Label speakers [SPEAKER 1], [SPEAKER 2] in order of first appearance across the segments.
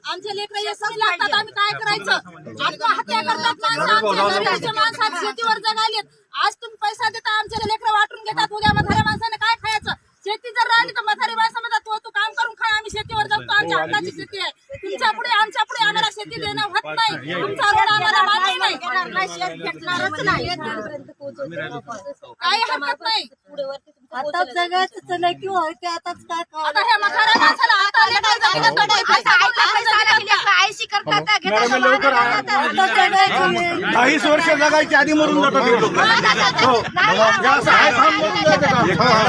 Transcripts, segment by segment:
[SPEAKER 1] आमचे लेकरं एकूण लागतात, आम्ही काय करायचं? आत्महत्या करतात माणसं, शेतीवर जगालेत. आज तुम्ही पैसा देता, आमचे लेकरं वाटून घेतात. उद्या म्हाताऱ्या माणसाने काय खायचं? शेती जर राहिली तर म्हातारी माणसं म्हणतात तू काम करून खा, आम्ही शेतीवर जगतो, आमच्या हक्काची शेती आहे. तुमच्या पुढे आमच्या पुढे आम्हाला शेती देणं होत नाही. तुमचा रोड आम्हाला मान्य नाही, काही हरकत नाही.
[SPEAKER 2] आता जगायचं चला किंवा आताच काय
[SPEAKER 1] आता ह्या म्हाताऱ्या माणसाला आता
[SPEAKER 3] काहीच वर्ष जगायच्या आधी मरून जातात हे लोक.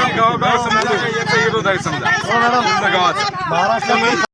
[SPEAKER 4] गावागाव समजा याचा विरोध आहे समजा गावात महाराष्ट्रामध्ये